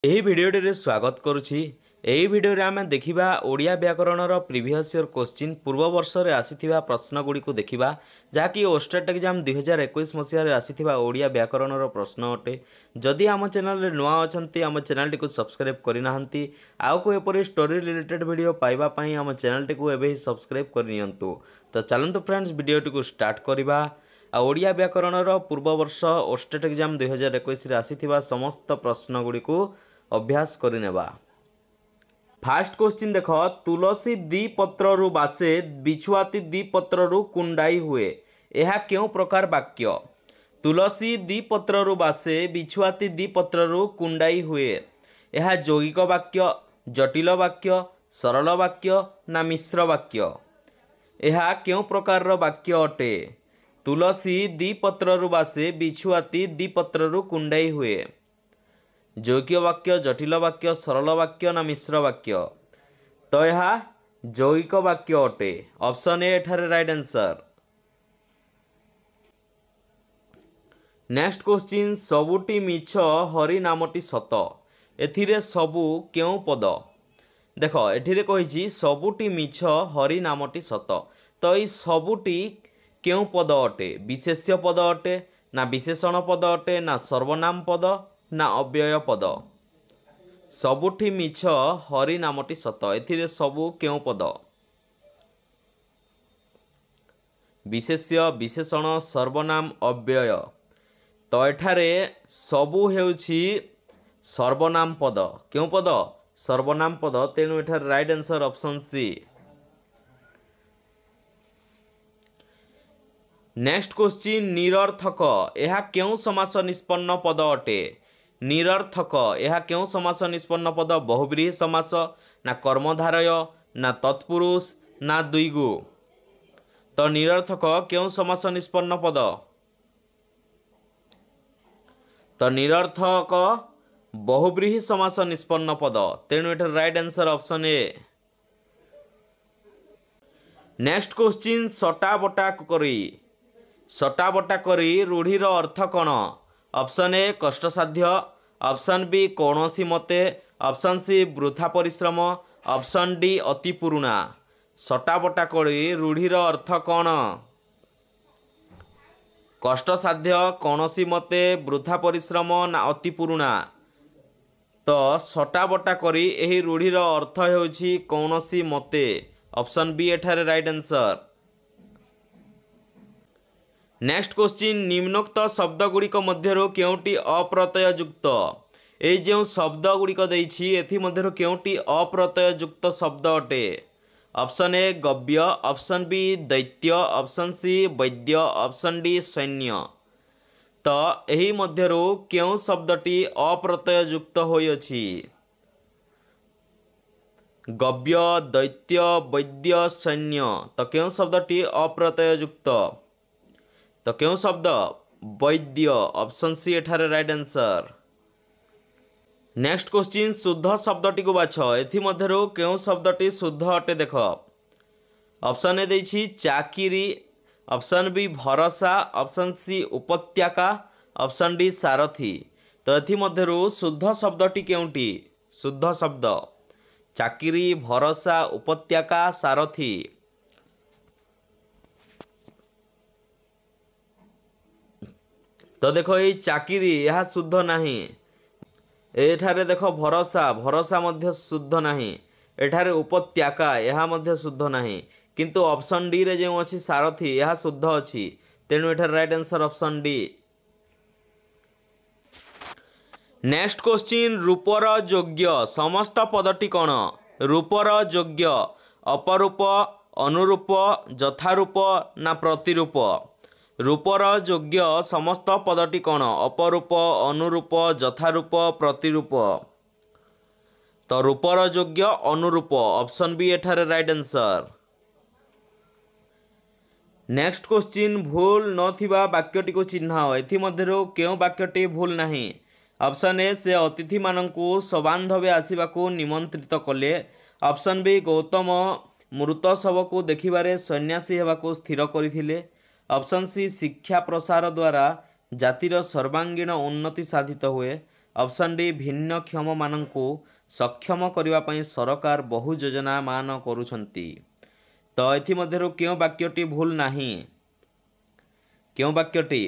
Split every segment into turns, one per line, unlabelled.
ଏହି ଭିଡ଼ିଓଟିରେ ସ୍ୱାଗତ କରୁଛି। ଏହି ଭିଡ଼ିଓରେ ଆମେ ଦେଖିବା ଓଡ଼ିଆ ବ୍ୟାକରଣର ପ୍ରିଭିୟସ୍ ଇୟର୍ କୋଶ୍ଚିନ୍ ପୂର୍ବ ବର୍ଷରେ ଆସିଥିବା ପ୍ରଶ୍ନଗୁଡ଼ିକୁ ଦେଖିବା, ଯାହାକି ଓଷ୍ଟେଟ୍ ଏକ୍ଜାମ୍ 2021 ମସିହାରେ ଆସିଥିବା ଓଡ଼ିଆ ବ୍ୟାକରଣର ପ୍ରଶ୍ନ ଅଟେ। ଯଦି ଆମ ଚ୍ୟାନେଲରେ ନୂଆ ଅଛନ୍ତି, ଆମ ଚ୍ୟାନେଲଟିକୁ ସବସ୍କ୍ରାଇବ୍ କରିନାହାନ୍ତି, ଆଉକୁ ଏପରି ଷ୍ଟୋରି ରିଲେଟେଡ୍ ଭିଡ଼ିଓ ପାଇବା ପାଇଁ ଆମ ଚ୍ୟାନେଲଟିକୁ ଏବେ ହିଁ ସବସ୍କ୍ରାଇବ୍ କରିନିଅନ୍ତୁ। ତ ଚାଲନ୍ତୁ ଫ୍ରେଣ୍ଡସ୍, ଭିଡ଼ିଓଟିକୁ ଷ୍ଟାର୍ଟ କରିବା। ଓଡ଼ିଆ ବ୍ୟାକରଣର ପୂର୍ବ ବର୍ଷ ଓଷ୍ଟେଟ୍ ଏକ୍ଜାମ୍ 2021ରେ ଆସିଥିବା ସମସ୍ତ ପ୍ରଶ୍ନଗୁଡ଼ିକୁ अभ्यास करनेबा। फास्ट क्वेश्चन देख, तुलसी दी पत्रु बासे बिछुआती दी पत्रु कुंडाई हुए, यह क्यों प्रकार वाक्य? तुलसी दी पत्रु बासे बिछुआती दी पत्रु कुंडाई हुए, यह यौगिक वाक्य, जटिल वाक्य, सरल वाक्य ना मिश्र वाक्य? यह क्यों प्रकार वाक्य अटे? तुलसी दी पत्रु बासे बिछुआती दी पत्रु कुंडाई हुए, यौगिक वाक्य, जटिल वाक्य, सरल वाक्य ना मिश्र वाक्य? तो यह यौगिक वाक्य अटे। ऑप्शन ए एठारे राइट आंसर। नेक्स्ट क्वेश्चन, सबुटी मिछ हरि नामटी सत, एथिरे सबु क्यों पद? देख, एठिरे कहिछि सबुटी मिछ हरि नामटी सत, तो ये सबुटी क्यों पद अटे? विशेष्य पद अटे ना विशेषण पद अटे ना सर्वनाम पद ना अव्यय पद? सबुठी मिछ हरि नामटी सत, एथिरे सबु क्यों पद? विशेष्य, विशेषण, सर्वनाम, अव्यय। तो एठारे सबु हेउछि सर्वनाम पद। क्यों पद? सर्वनाम पद। तेणु एठारे right answer option C. Next question, निरर्थक यह क्यों समास निष्पन्न पद अटे? निरर्थक यह क्यों समास निष्पन्न पद? बहुब्रीहि समास ना कर्मधारय ना तत्पुरुष ना द्विगु? तो निरर्थक क्यों समास निष्पन्न पद? तो निरर्थक बहुब्रीहि समास निष्पन्न पद। तेणु एठारे right answer option A. Next question, सटा बटा करी, सटा बटा करी रूढ़ीर अर्थ कौन? ऑप्शन ए कष्टसाध्य, ऑप्शन बी कौनसी मते, ऑप्शन सी वृथा परिश्रम, ऑप्शन डी अति पुरुणा। सटा बटा करी रूढ़ीर अर्थ कौन? कष्टसाध्य, कौनसी मते, वृथा परिश्रम ना अति पुरुणा? तो सटा बटा करी एही रूढ़ीर अर्थ हेउछि कौनसी मते। ऑप्शन बी एठारे राइट आंसर। नेक्स्ट क्वेश्चन, निम्नोक्त शब्द गुड़िक मध्यरु केउटी अप्रत्यय युक्त? ए जो शब्द गुड़िक देइछि एथि मध्यरु केउटी अप्रत्यय युक्त शब्द अटे? ऑप्शन ए गव्य, ऑप्शन बी दैत्य, ऑप्शन सी वैद्य, ऑप्शन डी सैन्य। तो एही मध्यरु केउ शब्दटी अप्रत्यय युक्त होइछि? गव्य, दैत्य, वैद्य, सैन्य। तो केउ शब्दटी अप्रत्यय युक्त? तो क्यों शब्द? वैद्य। ऑप्शन सी एठारे राइट आंसर। नेक्स्ट क्वेश्चन, शुद्ध शब्दटी को बाछ, एथि मध्यरु क्यों शब्दटी शुद्ध अटे? देख, ऑप्शन ए देछि चाकिरी, ऑप्शन बी भरोसा, ऑप्शन सी उपत्यका, ऑप्शन डी सारथी। तो एथि मध्यरु शुद्ध शब्दटी केउटी? शुद्ध शब्द चाकिरी, भरोसा, उपत्यका, सारथी। तो देखो ये चाकिरी यह शुद्ध नहीं। एठारे देखो भरोसा, भरोसा मध्य शुद्ध नहीं। एठारे उपत्यका यह मध्य शुद्ध नहीं। किंतु ऑप्शन डी रे जो अच्छी सारथी यह शुद्ध अच्छी। तेणु एठारे right answer option D. Next question, रूपर योग्य समस्त पदटी कौन? रूपर योग्य अपरूप, अनुरूप, यथारूप ना प्रतिरूप? रूपर योग्य समस्त पदटी कौन? अपरूप, अनुरूप, यथारूप, प्रतिरूप? तो रूपर योग्य अनुरूप। ऑप्शन बी एठारे राइट आंसर। नेक्स्ट क्वेश्चन, भूल नथिबा वाक्यटी को चिन्हाओ, एथि मध्यरु केउ वाक्यटी भूल नहीं? ऑप्शन ए से अतिथि माननकु सबांधवे आसिबाकू निमंत्रित कले, ऑप्शन बी गौतम मृत शवकू देखिबारे सन्यासी हेबाकू स्थिर करिथिले, ऑप्शन सी शिक्षा प्रसार द्वारा जातिर सर्वांगीण उन्नति साधित हुए, ऑप्शन डी भिन्नक्षम माननकु सक्षम करिवा पई सरकार बहु योजना मान करूछंती। तो एथि मध्यरु क्यों वाक्यटी भूल नाही? क्यों वाक्यटी?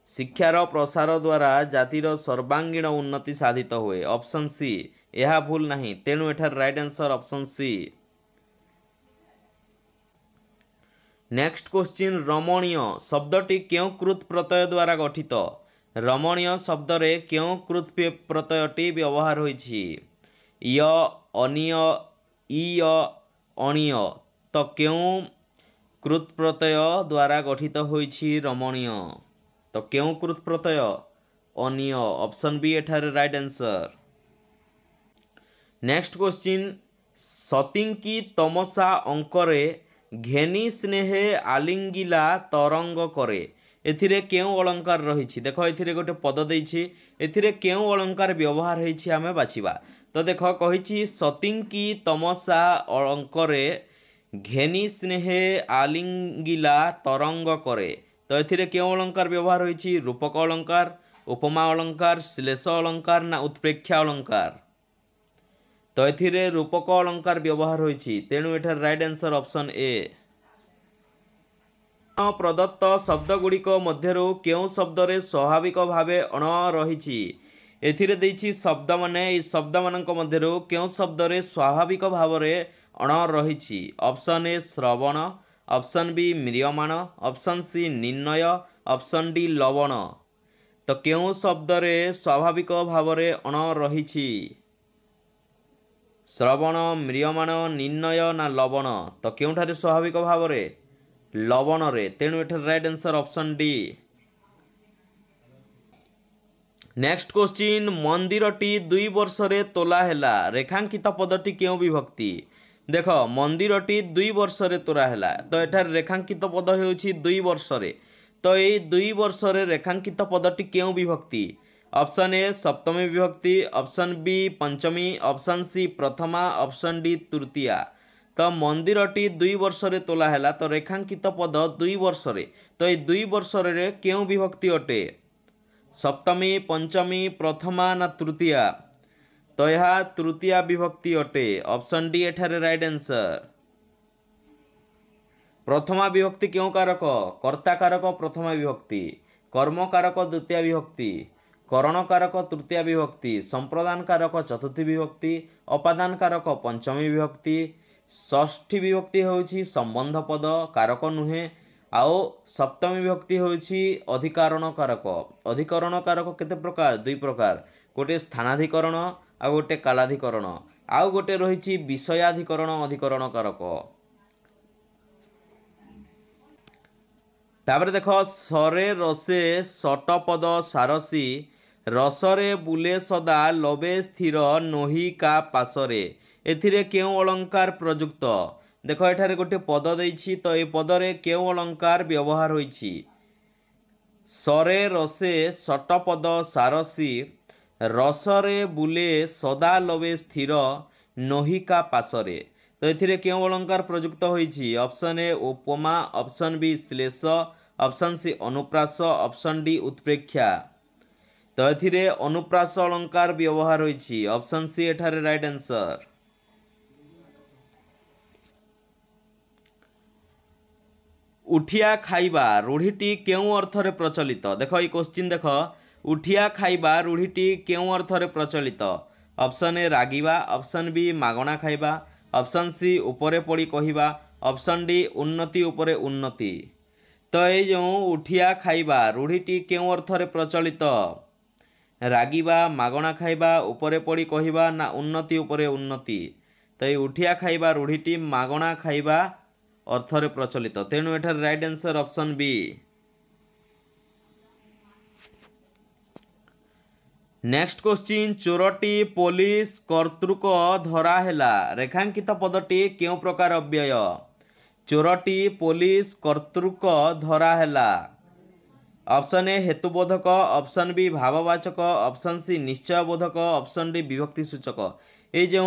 शिक्षार प्रसार द्वारा जातिर सर्वांगीण उन्नति साधित हुए। ऑप्शन सी यह भूल नहीं, तेणु एठार right answer option C. Next question, रमणीय शब्दटी क्यों कृत प्रत्यय द्वारा गठित? रमणीय शब्द रे क्यों कृत प्रत्ययटी व्यवहार होइछि? य, अनिय, इ, अणीय। तो क्यों कृत प्रत्यय द्वारा गठित होइछि रमणीय? तो क्यों कृत प्रत्यय? अनिय। ऑप्शन बी एठारे राइट आंसर। नेक्स्ट क्वेश्चन, सतिंकी तमसा अंकरे घेनी स्नेहे आलिंगिला तरंग करे। एथिरे केउं अलंकार रहिछि? देखो एथिरे गोटे पद देइछि, एथिरे केउं अलंकार व्यवहार होइछि आमे बाछिबा। तो देखो कहिछि सतिंकी तमसा अंकरे घेनी स्नेहे आलिंगिला तरंग करे। तो एथिरे केउं अलंकार व्यवहार होइछि? रूपक अलंकार, उपमा अलंकार, श्लेष अलंकार ना उत्प्रेक्षा अलंकार? तो एथिरे रूपक अलंकार व्यवहार होइछि, तेणु एठार राइट आंसर ऑप्शन ए। प्रदत्त शब्द गुड़िक मध्यरु केउं शब्द रे स्वाभाविक भावे अण रहिछि? एथिरे देइछि शब्द माने, ई शब्द मानक मध्यरु केउं शब्द रे स्वाभाविक भाव रे अण रहिछि? ऑप्शन ए श्रवण, ऑप्शन बी म्रियमाण, ऑप्शन सी निर्णय, ऑप्शन डी लवण। तो केउं शब्द रे स्वाभाविक भाव रे अण रहिछि? श्रवण, म्रियमाण, निर्णय ना लवण? तो केउंठारे स्वाभाविक भाव रे? लवण रे, तेणु एठार right answer option D. Next question, मंदिरटी 2 वर्ष रे तोला हैला। रेखांकित पदटी केउं विभक्ति? देखो मंदिरटी 2 वर्ष रे तोला हैला, तो एठार रेखांकित पद हेउछि 2 वर्ष रे। तो एई 2 वर्ष रे रेखांकित पदटी केउं विभक्ति? ऑप्शन ए सप्तमी विभक्ति, ऑप्शन बी पंचमी, ऑप्शन सी प्रथमा, ऑप्शन डी तृतीया। तो मंदिरटी 2 वर्ष रे तोला हैला, तो रेखांकित पद 2 वर्ष रे। तो ये 2 वर्ष रे केउं विभक्ति अटे? सप्तमी, पंचमी, प्रथमा ना तृतीया? तो यह तृतीया विभक्ति अटे। ऑप्शन डी एठारे राइट आंसर। प्रथमा विभक्ति क्यों कारक? कर्ता कारक प्रथमा विभक्ति, कर्म कारक द्वितीय विभक्ति, करण कारक तृतीय विभक्ति, संप्रदान कारक चतुर्थी विभक्ति, अपादान कारक पंचमी विभक्ति, षष्ठी विभक्ति होउछि संबंध पद, कारक नुहे। आओ सप्तमी विभक्ति होउछि अधिकरण कारक। अधिकरण कारक केते प्रकार? 2 प्रकार, गोटे स्थानाधिकरण आ गोटे कालाधिकरण, आउ गोटे रहिछि विषयाधिकरण अधिकरण कारक। तापर देखो सरे रसे सटपद सारसी, रसरे बुले सदा लबे स्थिर नोही का पासरे। एथिरे केउं अलंकार प्रयुक्त? देखो एठारे गोटे पद देइछि, तो ए पदरे केउं अलंकार व्यवहार होइछि? सरे रसे सटपद सारसी, रसरे बुले सदा लबे स्थिर नोही का पासरे। तो एथिरे केउं अलंकार प्रयुक्त होइछि? ऑप्शन ए उपमा, ऑप्शन बी श्लेष, ऑप्शन सी अनुप्रास, ऑप्शन डी उत्प्रेक्षा। तो एथिरे अनुप्रास अलंकार व्यवहार होइछि, ऑप्शन सी एठारे राइट आंसर। उठिया खाइबा रूढ़ीटी केउं अर्थरे प्रचलित? देखो ये क्वेश्चन देखो, उठिया खाइबा रूढ़ीटी केउं अर्थरे प्रचलित? ऑप्शन ए रागिबा, ऑप्शन बी मागणा खाइबा, ऑप्शन सी उपरे पड़ी कहिबा, ऑप्शन डी उन्नति उपरे उन्नति। तो ये जो उठिया खाइबा रूढ़ीटी केउं अर्थरे प्रचलित? रागिबा, मागणा खाइबा, उपरे पड़ी कहिबा ना उन्नति उपरे उन्नति? तो ये उठिया खाइबा रूढ़ीटी मागणा खाइबा अर्थरे प्रचलित, तेणु एठार right answer option B. Next question, चोरटी पुलिस कर्तृक धरा हैला। रेखांकित पदटी केउं प्रकार अव्यय? चोरटी पुलिस कर्तृक धरा हैला। ऑप्शन ए हेतुबोधक, ऑप्शन बी भाववाचक, ऑप्शन सी निश्चयबोधक, ऑप्शन डी विभक्ति सूचक। ये जो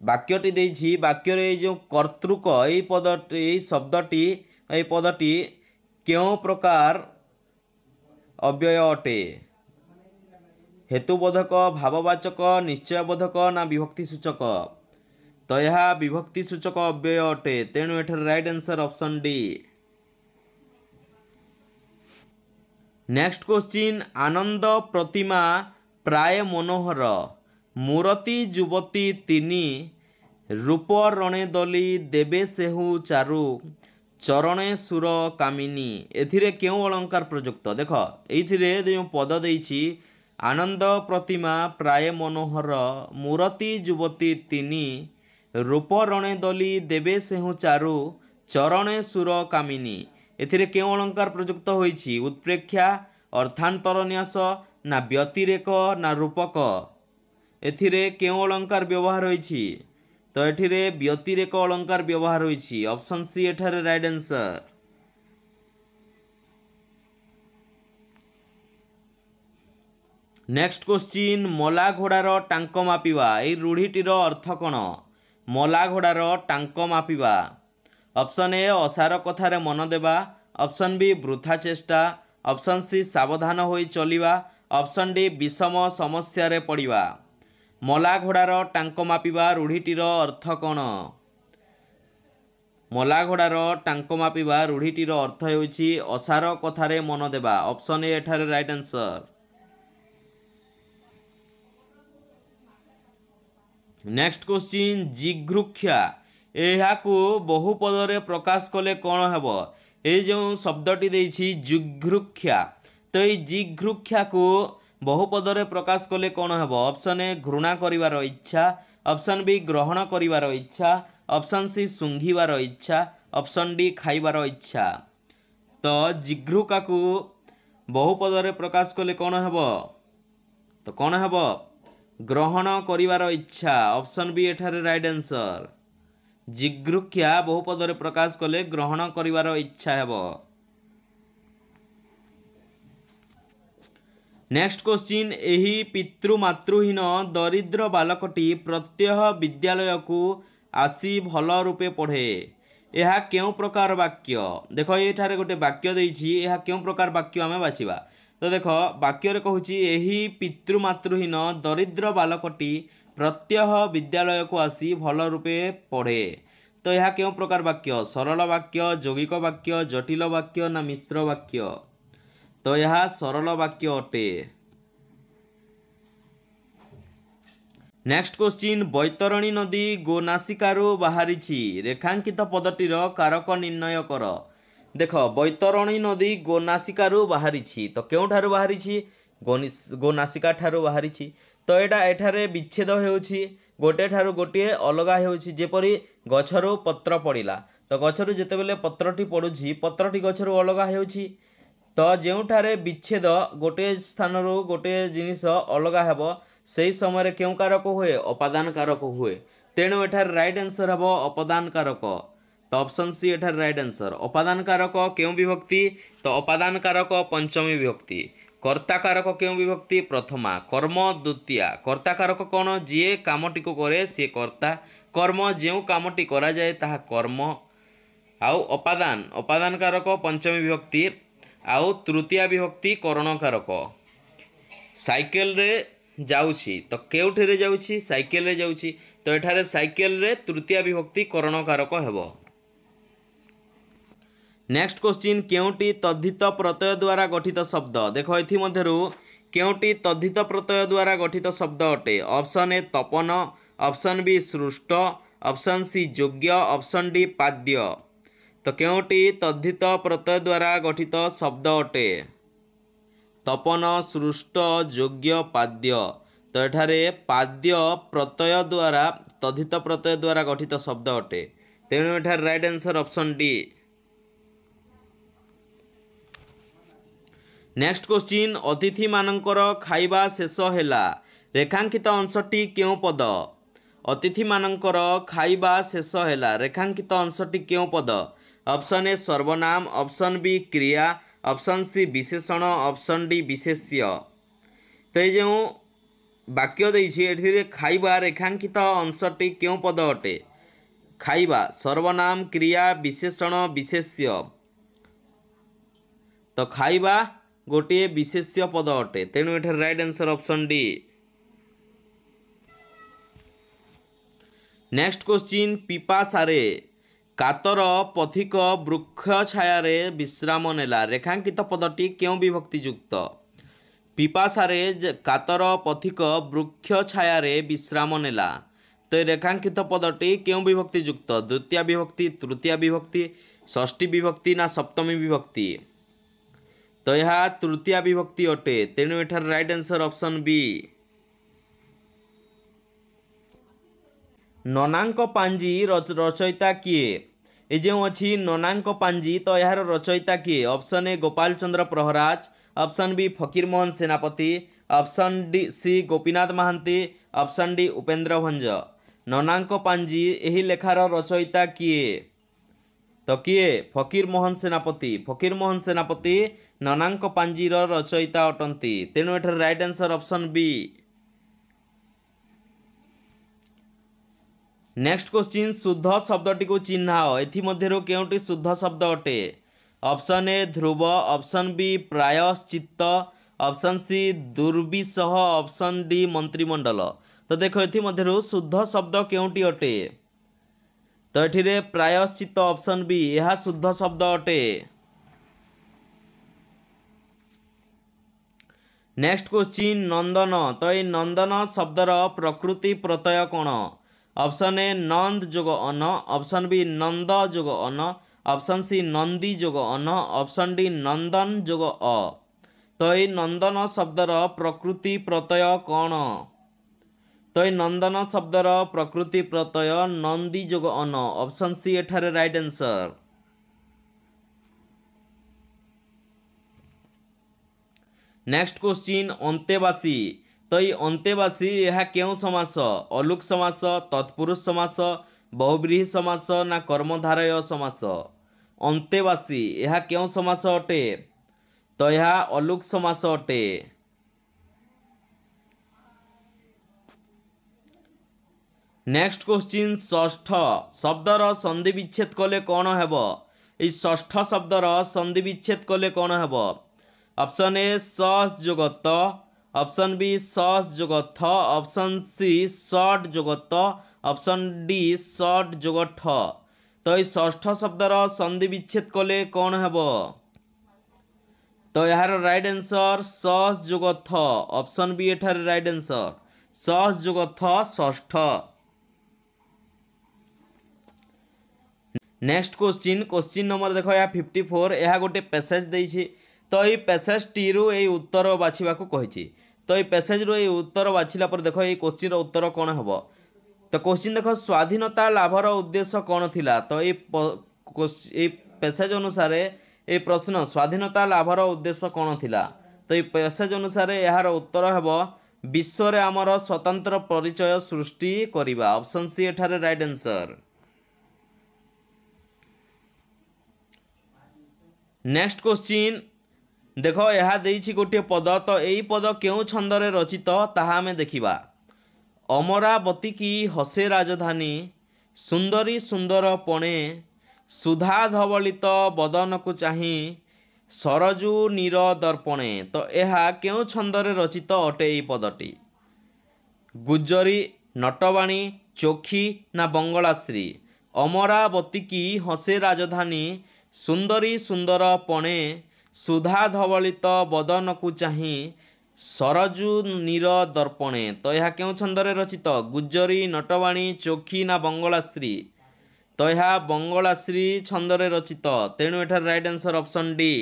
वाक्यटी देइछि, वाक्यर ये जो कर्तृक ये पदटी, ये शब्दटी, ये पदटी केउं प्रकार अव्यय अटे? हेतुबोधक भाववाचक निश्चयबोधक ना विभक्ति सूचक तो यह विभक्ति सूचक अव्यय अटे तेणु एठार right answer option D. Next question आनंद प्रतिमा प्राय मनोहर मूरति युवती तिनी रूप रणे दली देवे सेहु चारु चरणे सुर कामिनी एथिरे क्यों अलंकार प्रयुक्त देख ये जो पद देछि आनंद प्रतिमा प्राय मनोहर मूरति युवती तिनी रूप रणे दली देवे सेहु चारु चरणे सुर कामिनी एथिरे क्यों अलंकार प्रयुक्त होइछि उत्प्रेक्षा अर्थांतर न्यास ना व्यतिरेक ना रूपक एथिरे क्यों अलंकार व्यवहार होइछि तो एठिरे व्यतिरेक अलंकार व्यवहार होइछि ऑप्शन सी एठारे राइट आंसर। नेक्स्ट क्वेश्चन मला घोड़ार टांक मापिबा ए रूढ़ीटीर अर्थ कौन मला घोड़ार टांक मापिबा ऑप्शन ए असार कथारे मन देबा ऑप्शन बी वृथा चेष्टा ऑप्शन सी सावधान होई चलिबा ऑप्शन डी विषम समस्या रे पड़िबा मला घोड़ार टांक मापिबा रूढ़ीटीर अर्थ कौन मला घोड़ार टांक मापिबा रूढ़ीटीर अर्थ हेउछि असार कथारे मन देबा ऑप्शन ए एठारे राइट आंसर। नेक्स्ट क्वेश्चन जिघृक्षा एहाकू बहुपदरे प्रकाश कले कौन हेब ये जो शब्दटी देछि जिघृक्षा तो ये जिघृक्षा को बहुपदरे प्रकाश कले कौन हेब ऑप्शन ए घृणा करिवार इच्छा ऑप्शन बी ग्रहण करिवार इच्छा ऑप्शन सी सुंघिबार इच्छा ऑप्शन डी खाइबार इच्छा तो जिघृका को बहुपदरे प्रकाश कले कौन हेब तो कौन हेब ग्रहण करिवार इच्छा ऑप्शन बी एठारे राइट आंसर जिघृक्षा बहुपदरे प्रकाश कले ग्रहण करिवार इच्छा हेब। नेक्स्ट क्वेश्चन एही पितृमातृहीन दरिद्र बालकटी प्रत्यह विद्यालय को आसी भल रूपे पढ़े यह क्यों प्रकार वाक्य देख ये गोटे वाक्य देछि यह क्यों प्रकार वाक्य आम बाछिबा तो देख वाक्य कहूँ एही पितृमातृहीन दरिद्र बालकटी प्रत्यह विद्यालय को आसी भल रूपे पढ़े तो यह क्यों प्रकार वाक्य सरल वाक्य यौगिक वाक्य जटिल वाक्य ना मिश्र वाक्य तो यह सरल वाक्य अटे। नेक्स्ट क्वेश्चन बैतरणी नदी गोनासिकारु बाहरी रेखांकित पदटीर कारक निर्णय कर देख बैतरणी नदी गोनासिकारु बाहरी तो क्योंठारु बाहरी गोनासिका ठारु बाहरी तो एटा एठारे विच्छेद होउछि गोटे ठारु गोटे अलगा होउछि जेपरि गछरु पत्र पड़िला तो गछरु जेतेबेले पत्रटी पड़ुछि पत्रटी गछरु अलगा होउछि तो जोठारे विच्छेद गोटे स्थान गोटे जिनिस अलगा हेब से समय क्यों कारक हुए अपादान कारक हुए तेणु एठार राइट आंसर हम अपादान कारक तो ऑप्शन सी एठार राइट आंसर अपादान कारक क्यों विभक्ति तो अपादान कारक पंचमी विभक्ति कर्ता कारक क्यों विभक्ति प्रथमा कर्म द्वितीया कर्ता कारक कौन जी कामटी को करे सी कर्ता कर्म जो कामटी करा जाए ताहा कर्म आउ अपादान अपादान कारक पंचमी विभक्ति आउ तृतीया विभक्ति करण कारक साइकेल रे जाउछि तो केउठी रे जाउछि साइकेल रे जाउछि तो एठारे साइकेल रे तृतीया विभक्ति करण कारक हेबो। नेक्स्ट क्वेश्चन केउटी तद्धित प्रत्यय द्वारा गठित शब्द देख एथि मध्यरु केउटी तद्धित प्रत्यय द्वारा गठित शब्द अटे ऑप्शन ए तपन ऑप्शन बी सृष्ट ऑप्शन सी योग्य ऑप्शन डी पाद्य तो केउटी तद्धित प्रत्यय द्वारा गठित शब्द अटे तपन सृष्ट योग्य पाद्य तो एठारे पाद्य प्रत्यय द्वारा तद्धित प्रत्यय द्वारा गठित शब्द अटे तेणु एठार right answer option D. Next question अतिथि मानकर खाइबा शेष हैला रेखांकित अंशटी क्यों पद अतिथि मानकर खाइबा शेष हैला रेखांकित अंशटी क्यों पद ऑप्शन ए सर्वनाम ऑप्शन बी क्रिया ऑप्शन सी विशेषण ऑप्शन डी विशेष्य तो ये जो वाक्य देछि खाइबा रेखांकित अंशटी क्यों पद अटे खाइबा सर्वनाम क्रिया विशेषण विशेष्य तो खाइबा गोटे विशेष्य पद अटे तेणु एठार right answer option D. Next question पिपासारे कातर पथिक वृक्ष छाया विश्राम नेला रेखांकित पदटी क्यों विभक्ति युक्त। पिपासारे कातर पथिक वृक्ष छाया विश्राम नेला तो रेखांकित पदटी क्यों विभक्ति युक्त द्वितीय विभक्ति तृतीय विभक्ति षष्ठी विभक्ति ना सप्तमी विभक्ति तो यह तृतीय विभक्ति अटे तेणु एठार राइट आंसर ऑप्शन बी। ननांक पांजी रचयिता किए ये जो अच्छी ननांक पांजी तो यार रचयिता किए option A Gopal Chandra Praharaj option B Fakir Mohan Senapati option D C Gopinath Mohanty option D Upendra Bhanja. ननांक पांजी यही लेखार रचयिता किए तो किए फकीर मोहन सेनापति ननांक पांजीर रचयिता अटंती तेणु एठार right answer option B. Next question शुद्ध शब्दटी को चिन्हाओ एथिमध्यरु केउंटी शुद्ध शब्द अटे ऑप्शन ए ध्रुव ऑप्शन बी प्रायश्चित्त ऑप्शन सी दुर्विसह ऑप्शन डी मंत्रिमंडल। तो देखो एथिमध्यरु शुद्ध शब्द केउंटी अटे तो एठिरे प्रायश्चित्त ऑप्शन बी यह शुद्ध शब्द अटे। नेक्स्ट क्वेश्चन नंदन तो ये नंदन शब्दर प्रकृति प्रत्यय कौन ऑप्शन ए नंद जोग अन ऑप्शन बी नंद जोग अन ऑप्शन सी नंदी जोग अन ऑप्शन डी नंदन जोग अ। तो ये नंदन शब्दर प्रकृति प्रत्यय कौन तो ये नंदन शब्दर प्रकृति प्रत्यय नंदी जोग अन ऑप्शन सी एठारे राइट आंसर। नेक्स्ट क्वेश्चन अंतेवासी तो ये अंतेवासी यह क्यों समास अलुक समास तत्पुरुष समास बहुव्रीहि समास ना कर्मधारय समास। अंतेवासी यह क्यों समास अटे तो यह अलुक समास अटे। नेक्स्ट क्वेश्चन षष्ठ शब्दर संधि विच्छेद कले कौन हेब ये षष्ठ शब्दर संधि विच्छेद कले कौन हेब ऑप्शन ए सस जोगत ऑप्शन बी सस जोगथ ऑप्शन सी सट जोगत ऑप्शन डी सट जोगठ। तो ये षष्ठ शब्दर संधि विच्छेद कले कौन हेब तो यार राइट आंसर सस जोगथ ऑप्शन बी एठारे राइट आंसर सस जोगथ षष्ठ। नेक्स्ट क्वेश्चन नंबर देखो या 54 यह गोटे पैसेज देछि तो ये पैसेज टी रु ये उत्तर बाछिबा को कहिछि तो ये पैसेज रो ये उत्तर बाछिला पर देखो ये क्वेश्चन रो उत्तर कौन हेबो तो क्वेश्चन देखो स्वाधीनता लाभर उद्देश्य कौन थिला तो ये पैसेज अनुसार ये प्रश्न स्वाधीनता लाभर उद्देश्य कौन थिला तो ये पैसेज अनुसार यार उत्तर हेबो विश्व रे आमर स्वतंत्र परिचय सृष्टि करिबा ऑप्शन सी एठारे राइट आंसर। नेक्स्ट क्वेश्चन देख यह देछि गोटे पद तो यही पद क्यों छंदरे रचित ताहा आमे देखिबा। अमरावती की हसे राजधानी सुंदरी सुंदर पणे सुधा धवलित बदन को चाही सरजू नीर दर्पणे। तो यह क्यों छंदरे रचित अटे यही पदटी गुज्जरी नटवाणी चोखी ना बंगलाश्री। अमरावती की हसे राजधानी सुंदरी सुंदर पणे सुधा धवलित बदन को चाही सरजू नीर दर्पणे। तो यह क्यों छंदरे रचित गुज्जरी नटवाणी चोखी ना बंगलाश्री। तो यह बंगलाश्री छंदरे रचित तेणु एठार राइट आंसर ऑप्शन डी।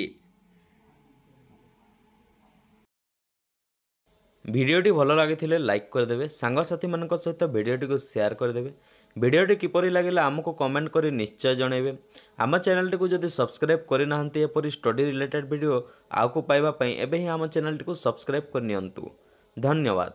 भिडियोटी भल लगी लाइक करदे सांगसाथी मान सहित भिडियोटी को शेयर करदे। भिडियोटी किपरि लगिला आमको कमेंट करी निश्चय जनइबे। आम चैनल को जदि सब्सक्राइब करना एपरी स्टडी रिलेटेड वीडियो आउको पाइबा पई एबे ही आम चैनल को सब्सक्राइब करनियंतु। धन्यवाद।